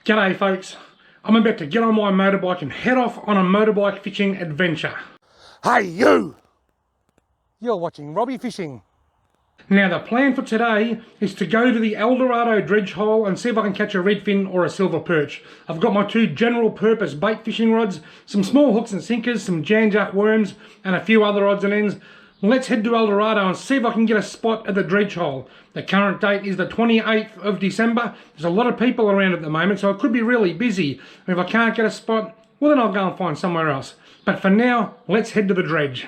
G'day folks, I'm about to get on my motorbike and head off on a motorbike fishing adventure. Hey you! You're watching Robbie Fishing. Now the plan for today is to go to the El Dorado dredge hole and see if I can catch a redfin or a silver perch. I've got my two general purpose bait fishing rods, some small hooks and sinkers, some Jan-Jack worms and a few other odds and ends. Let's head to El Dorado and see if I can get a spot at the dredge hole. The current date is the 28th of December. There's a lot of people around at the moment, so it could be really busy. And if I can't get a spot, well then I'll go and find somewhere else. But for now, let's head to the dredge.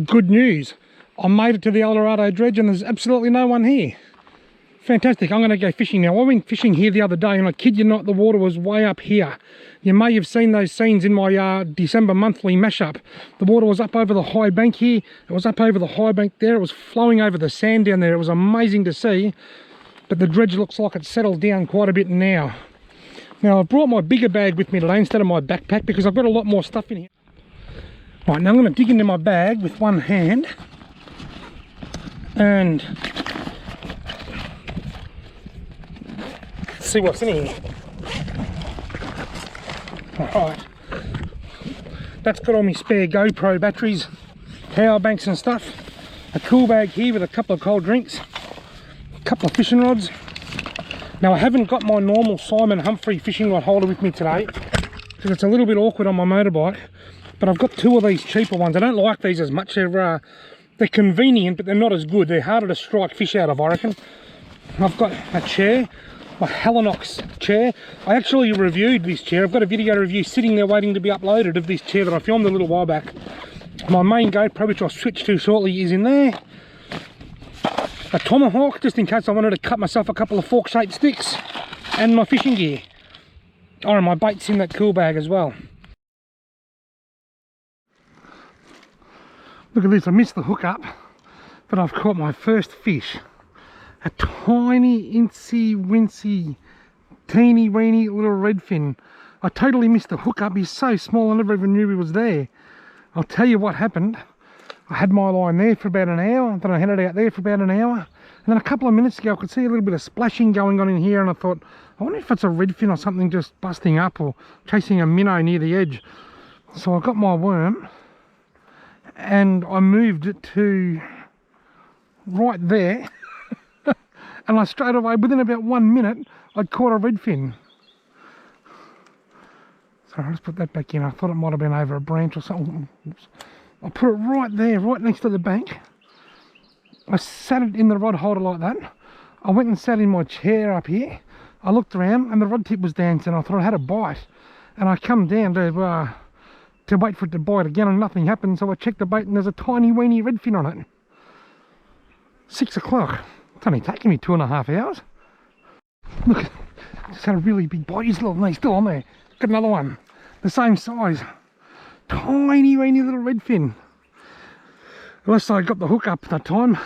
Good news, I made it to the El Dorado dredge and there's absolutely no one here. Fantastic, I'm going to go fishing now. I went fishing here the other day and I kid you not, the water was way up here. You may have seen those scenes in my December monthly mashup. The water was up over the high bank here, it was up over the high bank there, it was flowing over the sand down there. It was amazing to see, but the dredge looks like it's settled down quite a bit now. Now I've brought my bigger bag with me today instead of my backpack because I've got a lot more stuff in here. Right, now I'm going to dig into my bag with one hand and see what's in here. Alright, that's got all my spare GoPro batteries, power banks and stuff, a cool bag here with a couple of cold drinks, a couple of fishing rods. Now I haven't got my normal Simon Humphrey fishing rod holder with me today because it's a little bit awkward on my motorbike. But I've got two of these cheaper ones. I don't like these as much. They're convenient, but they're not as good. They're harder to strike fish out of, I reckon. I've got a chair, my Helinox chair. I actually reviewed this chair. I've got a video review sitting there waiting to be uploaded of this chair that I filmed a little while back. My main GoPro, which I'll switch to shortly, is in there. A tomahawk, just in case I wanted to cut myself a couple of fork-shaped sticks. And my fishing gear. Oh, and my bait's in that cool bag as well. Look at this, I missed the hook up, but I've caught my first fish. A tiny, incy-wincy, teeny-weeny little redfin. I totally missed the hook up, he's so small I never even knew he was there. I'll tell you what happened. I had my line there for about an hour, then I had it out there for about an hour, and then a couple of minutes ago I could see a little bit of splashing going on in here, and I thought, I wonder if it's a redfin or something just busting up or chasing a minnow near the edge. So I got my worm, and I moved it to right there and I straight away, within about 1 minute, I'd caught a redfin. So I'll just put that back in. I thought it might have been over a branch or something. Oops. I put it right there, right next to the bank. I sat it in the rod holder like that. I went and sat in my chair up here. I looked around and the rod tip was dancing. I thought I had a bite, and I come down to wait for it to bite again and nothing happened, so I checked the bait and there's a tiny weeny redfin on it. 6 o'clock. It's only taken me 2.5 hours. Look, just had a really big bite. He's still on there. Got another one, the same size. Tiny weeny little redfin. Unless I got the hook up that time.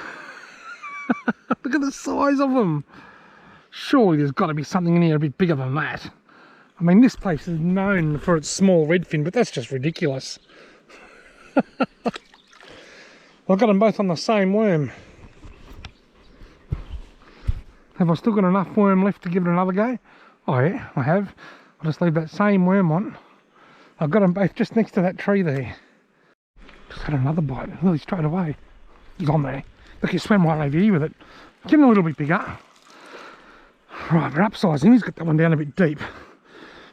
Look at the size of them. Surely there's got to be something in here a bit bigger than that. I mean, this place is known for its small redfin, but that's just ridiculous. I've got them both on the same worm. Have I still got enough worm left to give it another go? Oh yeah, I have. I'll just leave that same worm on. I've got them both just next to that tree there. Just had another bite, really straight away. He's on there. Look, he swam right over here with it. Get him a little bit bigger. Right, we're upsizing. He's got that one down a bit deep.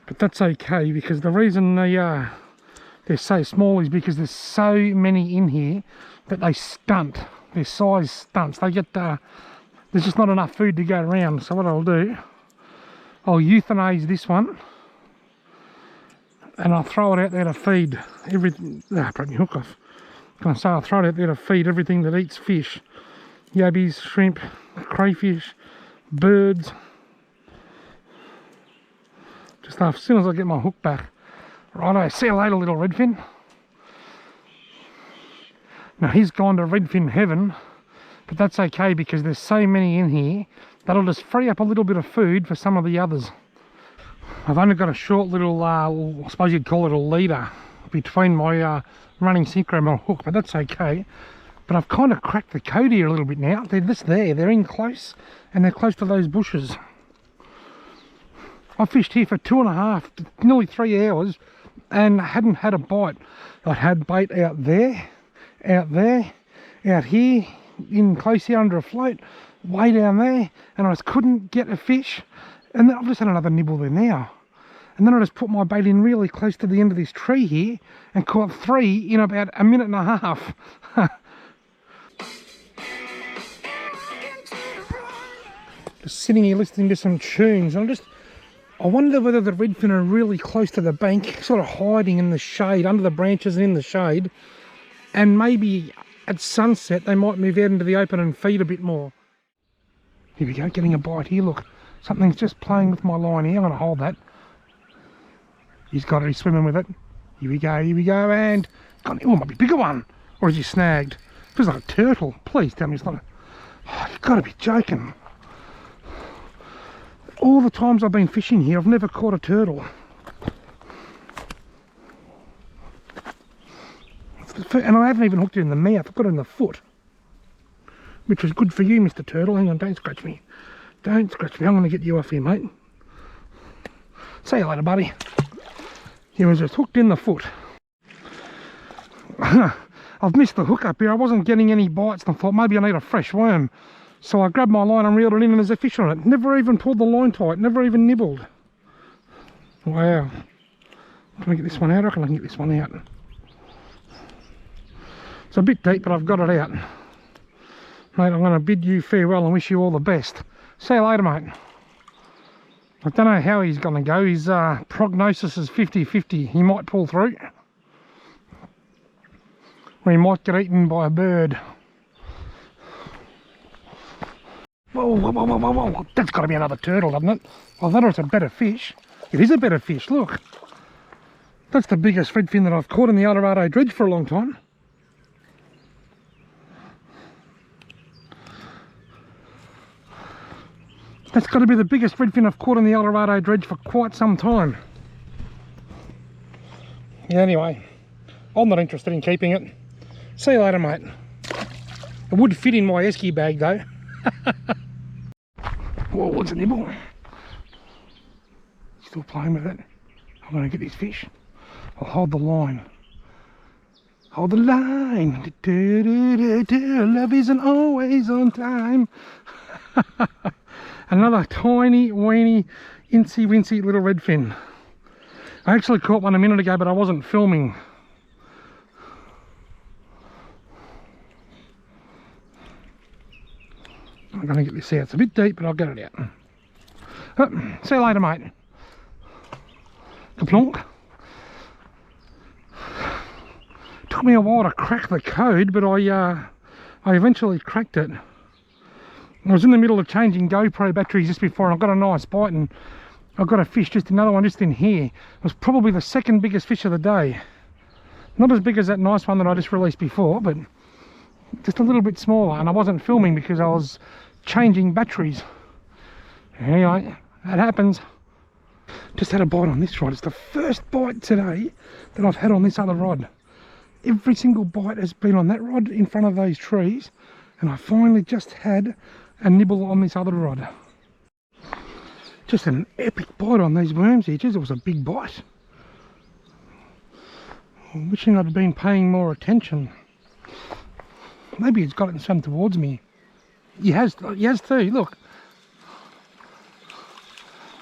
But that's okay, because the reason they're so small is because there's so many in here that they stunt. Their size stunts. They get there's just not enough food to go around. So what I'll do, I'll euthanize this one and I'll throw it out there to feed everything. Broke my hook off. Can I say I'll throw it out there to feed everything that eats fish. Yabbies, shrimp, crayfish, birds. Just as soon as I get my hook back. Righto, see you later, little redfin. Now he's gone to redfin heaven, but that's okay because there's so many in here that'll just free up a little bit of food for some of the others. I've only got a short little, I suppose you'd call it a leader, between my running synchro and my hook, but that's okay. But I've kind of cracked the code here a little bit now. They're just there, they're in close, and they're close to those bushes. I fished here for 2.5, nearly 3 hours, and hadn't had a bite. I'd had bait out there, out here, in close here under a float, way down there, and I just couldn't get a fish. And then I've just had another nibble there now. And then I just put my bait in really close to the end of this tree here and caught 3 in about 1.5 minutes. Just sitting here listening to some tunes. I wonder whether the redfin are really close to the bank, sort of hiding in the shade, under the branches and in the shade. And maybe at sunset they might move out into the open and feed a bit more. Here we go, getting a bite here, look. Something's just playing with my line here. I'm going to hold that. He's got it, he's swimming with it. Here we go, and... Oh, it might be a bigger one. Or is he snagged? Feels like a turtle. Please tell me it's not a... Oh, you've got to be joking. All the times I've been fishing here, I've never caught a turtle. And I haven't even hooked it in the mouth, I've got it in the foot. Which was good for you, Mr. Turtle. Hang on, don't scratch me. Don't scratch me, I'm going to get you off here, mate. See you later, buddy. He was just hooked in the foot. I've missed the hook up here, I wasn't getting any bites and I thought maybe I need a fresh worm. So I grabbed my line and reeled it in and there's a fish on it. Never even pulled the line tight, never even nibbled. Wow. Can I get this one out? I reckon I can get this one out. It's a bit deep, but I've got it out. Mate, I'm going to bid you farewell and wish you all the best. See you later, mate. I don't know how he's going to go. His prognosis is 50-50. He might pull through. Or he might get eaten by a bird. Whoa, whoa, whoa, whoa, whoa, whoa. That's got to be another turtle, doesn't it? I thought it was a better fish. It is a better fish, look. That's the biggest redfin that I've caught in the Eldorado dredge for a long time. That's got to be the biggest redfin I've caught in the Eldorado dredge for quite some time. Yeah, anyway, I'm not interested in keeping it. See you later, mate. It would fit in my esky bag though. Whoa, what's a nibble? Still playing with it. I'm going to get this fish. I'll hold the line. Hold the line. Love isn't always on time. Another tiny, weeny, incy-wincy little redfin. I actually caught one a minute ago, but I wasn't filming. I'm going to get this out. It's a bit deep, but I'll get it out. Oh, see you later, mate. Kaplonk. Took me a while to crack the code, but I eventually cracked it. I was in the middle of changing GoPro batteries just before and I got a nice bite and I got a fish, just another one just in here. It was probably the second biggest fish of the day. Not as big as that nice one that I just released before, but just a little bit smaller, and I wasn't filming because I was changing batteries. Anyway, that happens. Just had a bite on this rod. It's the first bite today that I've had on this other rod. Every single bite has been on that rod in front of those trees, and I finally just had a nibble on this other rod. Just an epic bite on these worms here. Jeez, it was a big bite. I'm wishing I'd been paying more attention. Maybe he's got it and swum towards me. He has too, look.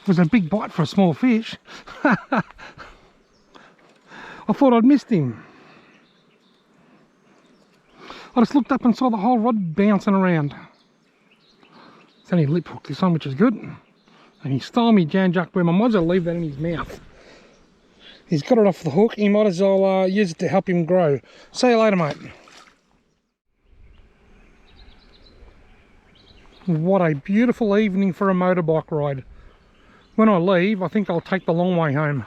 It was a big bite for a small fish. I thought I'd missed him. I just looked up and saw the whole rod bouncing around. It's only lip hook this one, which is good. And he stole me Jan Jack worm. I might as well leave that in his mouth. He's got it off the hook. He might as well use it to help him grow. See you later, mate. What a beautiful evening for a motorbike ride. When I leave, I think I'll take the long way home.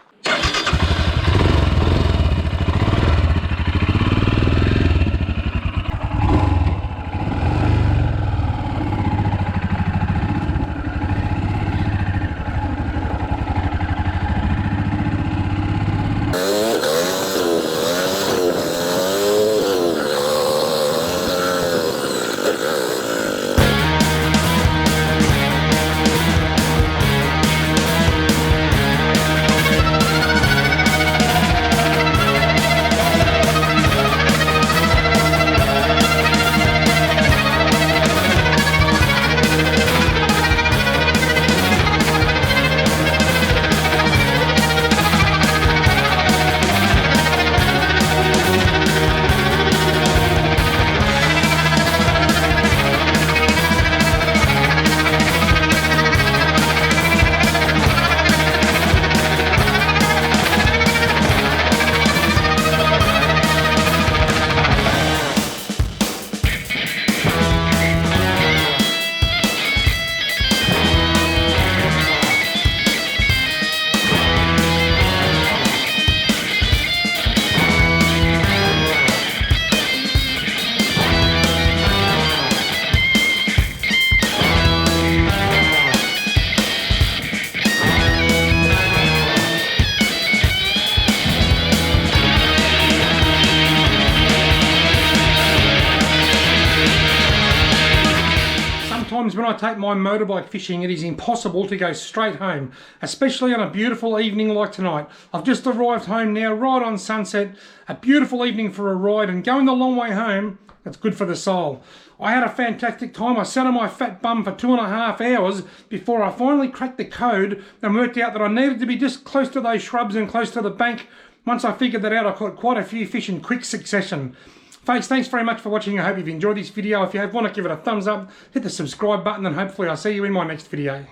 Sometimes when I take my motorbike fishing, it is impossible to go straight home, especially on a beautiful evening like tonight. I've just arrived home now, right on sunset, a beautiful evening for a ride, and going the long way home, that's good for the soul. I had a fantastic time. I sat on my fat bum for 2.5 hours before I finally cracked the code and worked out that I needed to be just close to those shrubs and close to the bank. Once I figured that out, I caught quite a few fish in quick succession. Folks, thanks very much for watching. I hope you've enjoyed this video. If you want to give it a thumbs up, hit the subscribe button, and hopefully I'll see you in my next video.